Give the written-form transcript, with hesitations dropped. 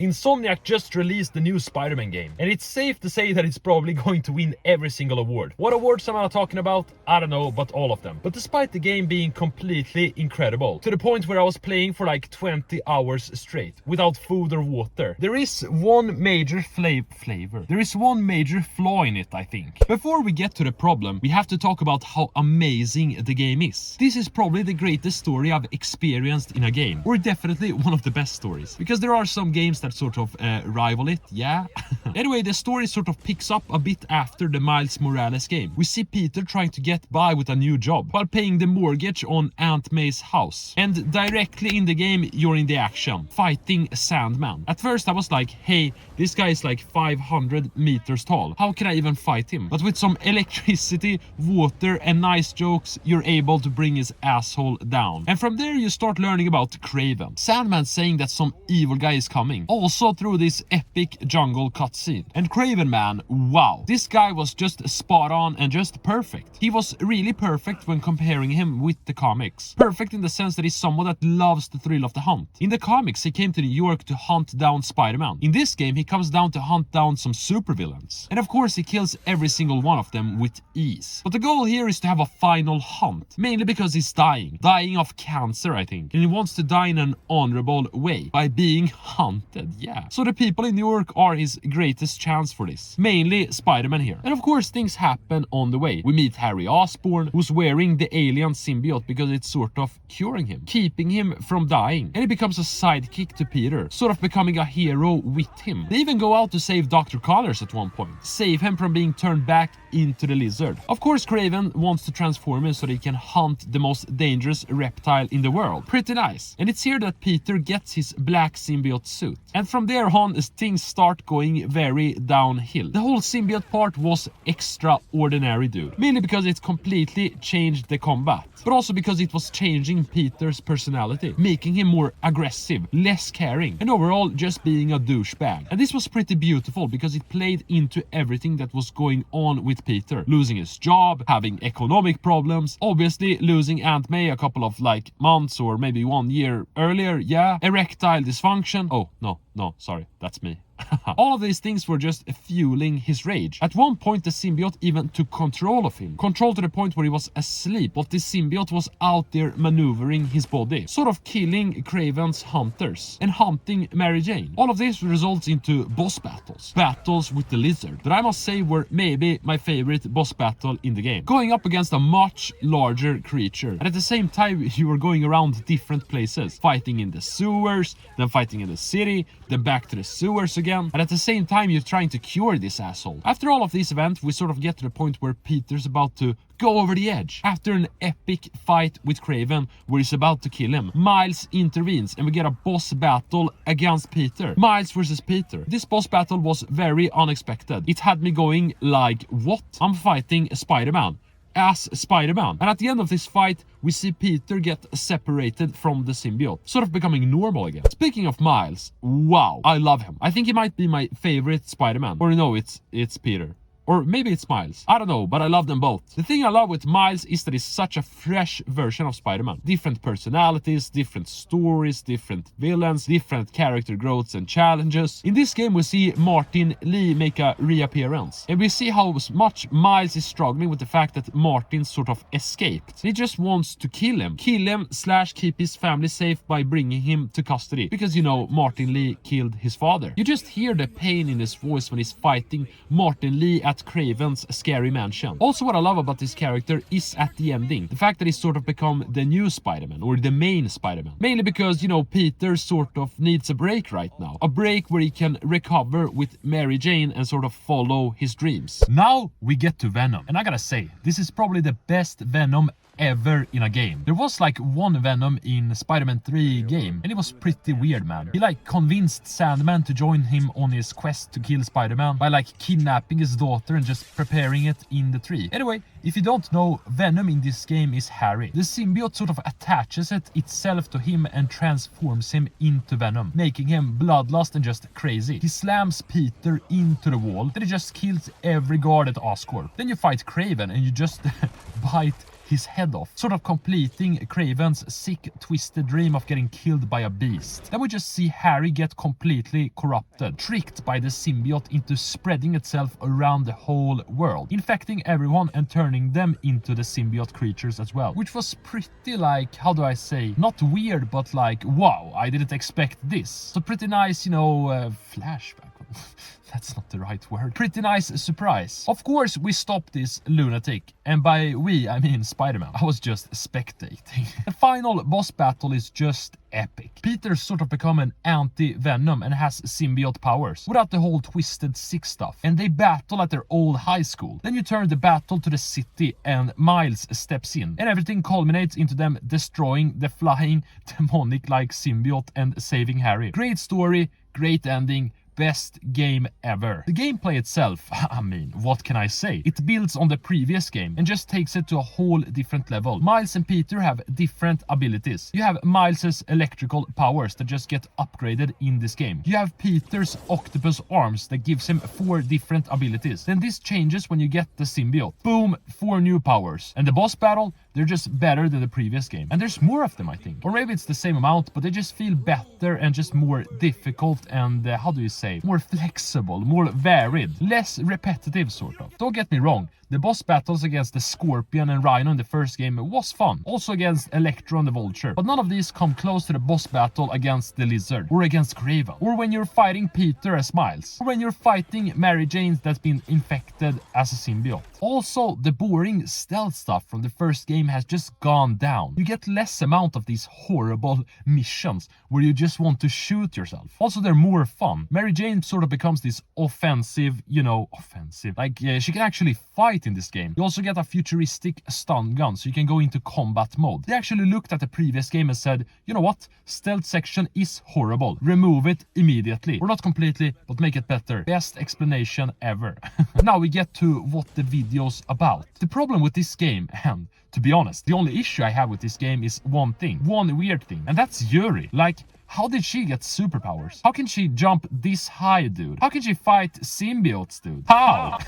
Insomniac just released the new Spider-Man game, and it's safe to say that it's probably going to win every single award. What awards am I talking about? I don't know, but all of them. But despite the game being completely incredible, to the point where I was playing for like 20 hours straight, without food or water, there is one major one major flaw in it, I think. Before we get to the problem, we have to talk about how amazing the game is. This is probably the greatest story I've experienced in a game, or definitely one of the best stories, because there are some games that sort of rival it, yeah. Anyway, the story sort of picks up a bit after the Miles Morales game. We see Peter trying to get by with a new job while paying the mortgage on Aunt May's house, and directly in the game you're in the action fighting Sandman. At first I was like, hey, this guy is like 500 meters tall, how can I even fight him? But with some electricity, water and nice jokes, you're able to bring his asshole down. And from there you start learning about Kraven. Sandman saying that some evil guy is coming, also through this epic jungle cutscene. And Kraven, man, wow, this guy was just spot on and just perfect. He was really perfect when comparing him with the comics. Perfect in the sense that he's someone that loves the thrill of the hunt. In the comics he came to New York to hunt down Spider-Man. In this game he comes down to hunt down some supervillains. And of course he kills every single one of them with ease. But the goal here is to have a final hunt, mainly because he's dying of cancer, I think. And he wants to die in an honorable way, by being hunted, yeah. So the people in New York are his greatest chance for this, mainly Spider-Man here. And of course things happen on the way. We meet Harry Osborn, who's wearing the alien symbiote because it's sort of curing him, keeping him from dying. And he becomes a sidekick to Peter, sort of becoming a hero with him. They even go out to save Dr. Connors at one point, save him from being turned back into the lizard. Of course Kraven wants to transform him so that he can hunt the most dangerous reptile in the world. Pretty nice. And it's here that Peter gets his black symbiote suit. And from there on things start going very downhill. The whole symbiote part was extraordinary, dude. Mainly because it completely changed the combat, but also because it was changing Peter's personality, making him more aggressive, less caring, and overall just being a douchebag. And this was pretty beautiful because it played into everything that was going on with Peter. Losing his job, having economic problems, obviously losing Aunt May a couple of like months or maybe 1 year earlier, yeah. Erectile dysfunction. Oh, no, sorry, that's me. All of these things were just fueling his rage. At one point the symbiote even took control of him. Control to the point where he was asleep, but the symbiote was out there maneuvering his body, sort of killing Kraven's hunters and hunting Mary Jane. All of this results into boss battles. Battles with the lizard, that I must say were maybe my favorite boss battle in the game. Going up against a much larger creature, and at the same time you were going around different places, fighting in the sewers, then fighting in the city, then back to the sewers again. And at the same time you're trying to cure this asshole. After all of these events we sort of get to the point where Peter's about to go over the edge. After an epic fight with Kraven where he's about to kill him, Miles intervenes and we get a boss battle against Peter. Miles versus Peter. This boss battle was very unexpected. It had me going like, what? I'm fighting Spider-Man as Spider-Man. And at the end of this fight we see Peter get separated from the symbiote, sort of becoming normal again. Speaking of Miles, wow, I love him. I think he might be my favorite Spider-Man. Or no, it's Peter. Or maybe it's Miles. I don't know, but I love them both. The thing I love with Miles is that he's such a fresh version of Spider-Man. Different personalities, different stories, different villains, different character growths and challenges. In this game we see Martin Lee make a reappearance. And we see how much Miles is struggling with the fact that Martin sort of escaped. He just wants to kill him / keep his family safe by bringing him to custody. Because, you know, Martin Lee killed his father. You just hear the pain in his voice when he's fighting Martin Lee at Kraven's scary mansion. Also what I love about this character is at the ending, the fact that he's sort of become the new Spider-Man, or the main Spider-Man. Mainly because, you know, Peter sort of needs a break right now. A break where he can recover with Mary Jane and sort of follow his dreams. Now we get to Venom. And I gotta say, this is probably the best Venom ever in a game. There was like one Venom in Spider-Man 3 game, and it was pretty weird, man. He like convinced Sandman to join him on his quest to kill Spider-Man by like kidnapping his daughter and just preparing it in the tree. Anyway, if you don't know, Venom in this game is Harry. The symbiote sort of attaches itself to him and transforms him into Venom, making him bloodlust and just crazy. He slams Peter into the wall, then he just kills every guard at Oscorp. Then you fight Kraven and you just bite his head off, sort of completing Kraven's sick, twisted dream of getting killed by a beast. Then we just see Harry get completely corrupted, tricked by the symbiote into spreading itself around the whole world, infecting everyone and turning them into the symbiote creatures as well. Which was pretty like, how do I say, not weird, but like, wow, I didn't expect this. So pretty nice, you know, flashback. That's not the right word. Pretty nice surprise. Of course, we stopped this lunatic. And by we, I mean Spider-Man. I was just spectating. The final boss battle is just epic. Peter's sort of become an anti-Venom and has symbiote powers without the whole twisted sick stuff. And they battle at their old high school. Then you turn the battle to the city and Miles steps in. And everything culminates into them destroying the flying demonic-like symbiote and saving Harry. Great story, great ending. Best game ever. The gameplay itself, I mean, what can I say? It builds on the previous game and just takes it to a whole different level. Miles and Peter have different abilities. You have Miles's electrical powers that just get upgraded in this game. You have Peter's octopus arms that gives him 4 different abilities. Then this changes when you get the symbiote. Boom, 4 new powers. And the boss battle, they're just better than the previous game. And there's more of them, I think. Or maybe it's the same amount, but they just feel better and just more difficult and, how do you say, more flexible, more varied, less repetitive sort of. Don't get me wrong, the boss battles against the Scorpion and Rhino in the first game was fun. Also against Electro and the Vulture. But none of these come close to the boss battle against the Lizard. Or against Kraven. Or when you're fighting Peter as Miles. Or when you're fighting Mary Jane that's been infected as a symbiote. Also, the boring stealth stuff from the first game has just gone down. You get less amount of these horrible missions where you just want to shoot yourself. Also, they're more fun. Mary Jane sort of becomes this offensive, you know, like she can actually fight in this game. You also get a futuristic stun gun so you can go into combat mode. They actually looked at the previous game and said, you know what, stealth section is horrible. Remove it immediately. Or not completely, but make it better. Best explanation ever. Now we get to what the video's about. The problem with this game, and to be honest, the only issue I have with this game is one weird thing, and that's Yuri. Like, how did she get superpowers? How can she jump this high, dude? How can she fight symbiotes, dude? How?